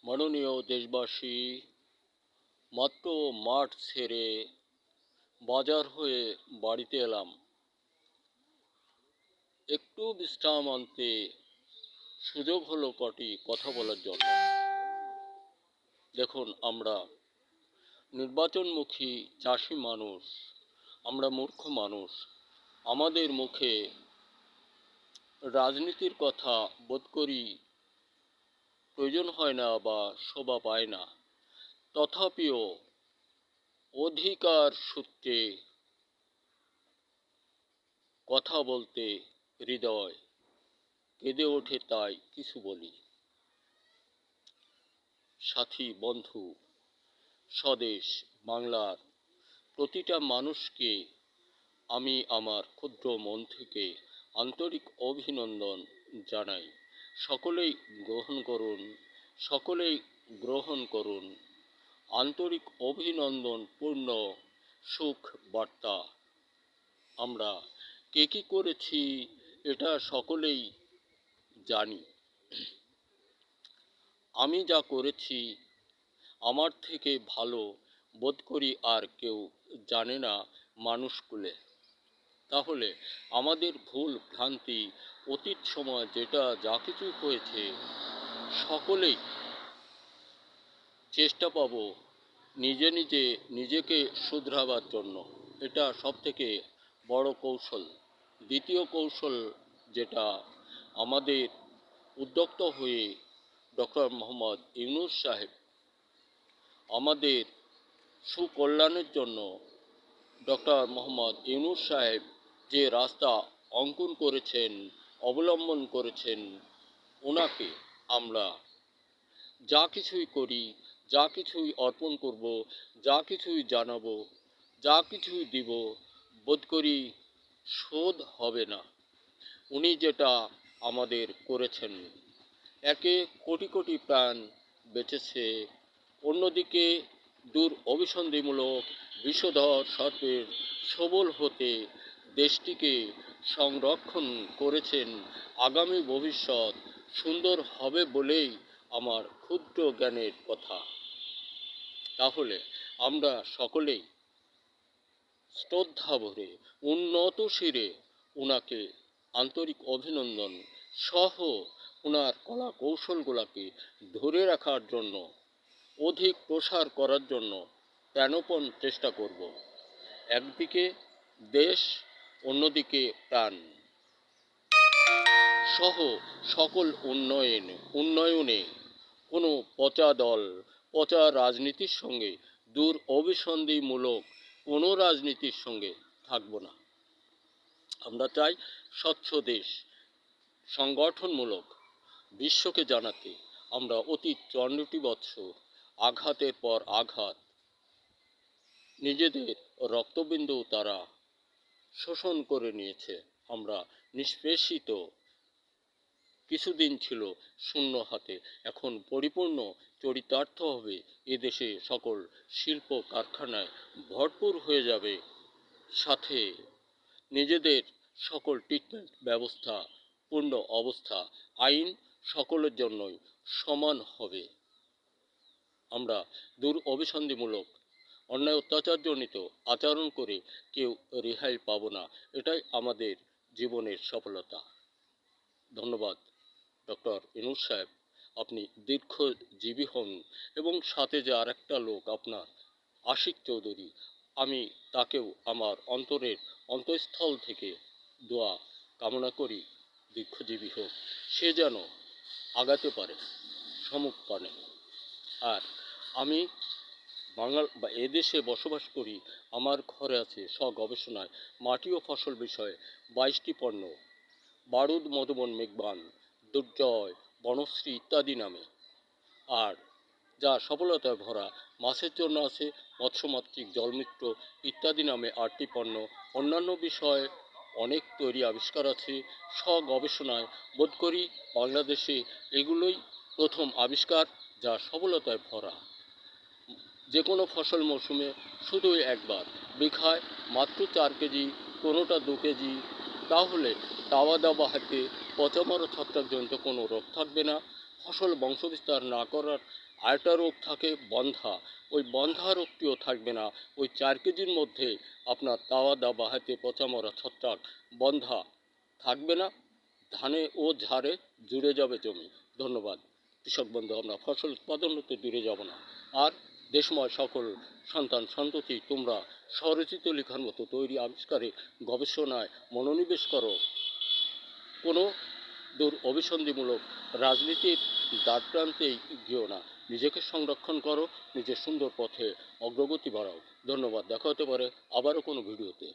মাননীয় দেশবাসী, মাত্র মাঠ ছেড়ে বাজার হয়ে বাড়িতে এলাম। একটু বিশ্রাম আনতে সুযোগ হলো কটি কথা বলার জন্য। দেখুন, আমরা নির্বাচনমুখী চাষি মানুষ, আমরা মূর্খ মানুষ। আমাদের মুখে রাজনীতির কথা বোধ করি প্রয়োজন হয় না বা শোভা পায় না। তথাপিও অধিকার সূত্রে কথা বলতে হৃদয় কেঁদে ওঠে, তাই কিছু বলি। সাথী, বন্ধু, স্বদেশ বাংলার প্রতিটা মানুষকে আমি আমার ক্ষুদ্র মন থেকে আন্তরিক অভিনন্দন জানাই। সকলেই গ্রহণ করুন, সকলেই গ্রহণ করুন আন্তরিক অভিনন্দন পূর্ণ সুখ বার্তা। আমরা কে কী করেছি এটা সকলেই জানি। আমি যা করেছি আমার থেকে ভালো বোধ করি আর কেউ জানে না মানুষকুলে। তাহলে আমাদের ভুল ভ্রান্তি, অতীত সময় যেটা যা কিছু হয়েছে, সকলেই চেষ্টা পাব নিজেকে শুধরাবার জন্য। এটা সবথেকে বড় কৌশল। দ্বিতীয় কৌশল যেটা আমাদের উদ্যোক্ত হয়ে ডক্টর মোহাম্মদ ইউনূস সাহেব আমাদের সুকল্যাণের জন্য ডক্টর মোহাম্মদ ইউনূস সাহেব যে রাস্তা অঙ্কন করেছেন, অবলম্বন করেছেন, ওনাকে আমরা যা কিছুই করি, যা কিছুই অর্পণ করব, যা কিছুই জানাবো, যা কিছুই দিব, বোধ করি শোধ হবে না। উনি যেটা আমাদের করেছেন, একে কোটি কোটি প্রাণ বেঁচেছে, অন্যদিকে দূর অভিসন্ধিমূলক বিষধর সর্পের সবল হতে দেশটিকে সংরক্ষণ করেছেন। আগামী ভবিষ্যৎ সুন্দর হবে বলেই আমার ক্ষুদ্র জ্ঞানের কথা। তাহলে আমরা সকলেই শ্রদ্ধা ভরে উন্নত শিরে ওনাকে আন্তরিক অভিনন্দন সহ ওনার কলা কৌশলগুলোকে ধরে রাখার জন্য, অধিক প্রসার করার জন্য প্রাণপণ চেষ্টা করব। একদিকে দেশ, অন্যদিকে প্রাণ সহ সকল উন্নয়নে কোনো পচা দল, পচা রাজনীতির সঙ্গে, দূর অভিসন্ধিমূলক কোনো রাজনীতির সঙ্গে থাকব না। আমরা চাই স্বচ্ছ দেশ, সংগঠনমূলক বিশ্বকে জানাতে আমরা অতীত 54 বৎসর আঘাতের পর আঘাত, নিজেদের রক্তবিন্দু তারা শোষণ করে নিয়েছে। আমরা নিষ্পেষিত। কিছুদিন ছিল শূন্য হাতে, এখন পরিপূর্ণ চরিতার্থ হবে। এদেশে সকল শিল্প কারখানায় ভরপুর হয়ে যাবে, সাথে নিজেদের সকল ট্রিটমেন্ট ব্যবস্থা পূর্ণ অবস্থা, আইন সকলের জন্যই সমান হবে। আমরা দূর অভিসন্ধিমূলক অন্যায় অত্যাচারজনিত আচরণ করে কেউ রেহাই পাব না। এটাই আমাদের জীবনের সফলতা। ধন্যবাদ ডক্টর ইউনূস সাহেব, আপনি দীর্ঘজীবী হন। এবং সাথে যে আরেকটা লোক আপনার আশিক চৌধুরী, আমি তাকেও আমার অন্তঃস্থল থেকে দোয়া কামনা করি, দীর্ঘজীবী হোক, সে যেন আগাতে পারে, সমুখ পানে। আর আমি এদেশে বসবাস করি, আমার ঘরে আছে স্বগবেষণায় মাটি ও ফসল বিষয়ে 22টি পণ্য, বারুদ, মধুবন, মেঘবান, দুর্জয়, বনশ্রী ইত্যাদি নামে। আর যা সফলতায় ভরা, মাছের জন্য আছে মৎস্যমাতৃক, জলমিত্র ইত্যাদি নামে 8টি পণ্য। অন্যান্য বিষয়ে অনেক তৈরি আবিষ্কার আছে। স্বগবেষণায় বোধ করি বাংলাদেশে এগুলোই প্রথম আবিষ্কার যা সফলতায় ভরা। যে কোনো ফসল মৌসুমে শুধুই একবার, বিঘায় মাত্র 4 কেজি, কোনোটা 2 কেজি। তাহলে দাওয়া দাওয়া হাতে পচামরা ছত্রাকজনিত কোনো রোগ থাকবে না। ফসল বংশবিস্তার না করার আরেকটা রোগ থাকে বন্ধ্যা। ওই বন্ধ্যা রোগটিও থাকবে না। ওই 4 কেজির মধ্যে আপনার তাওয়া দাবা হাতে পচা মরা ছত্রাক বন্ধ্যা থাকবে না। ধানে ও ঝাড়ে জুড়ে যাবে জমি। ধন্যবাদ কৃষক বন্ধু, আমরা ফসল উৎপাদন হতে দূরে যাব না। আর দেশময় সকল সন্তান সন্ততি তোমরা স্বরচিত লেখার মতো তৈরি আবিষ্কারে গবেষণায় মনোনিবেশ করো। কোনো দূর অভিসন্ধিমূলক রাজনীতির দ্বারপ্রান্তেই গিয়েও না। নিজেকে সংরক্ষণ করো, নিজের সুন্দর পথে অগ্রগতি বাড়াও। ধন্যবাদ। দেখা হতে পারে আবারও কোনো ভিডিওতে।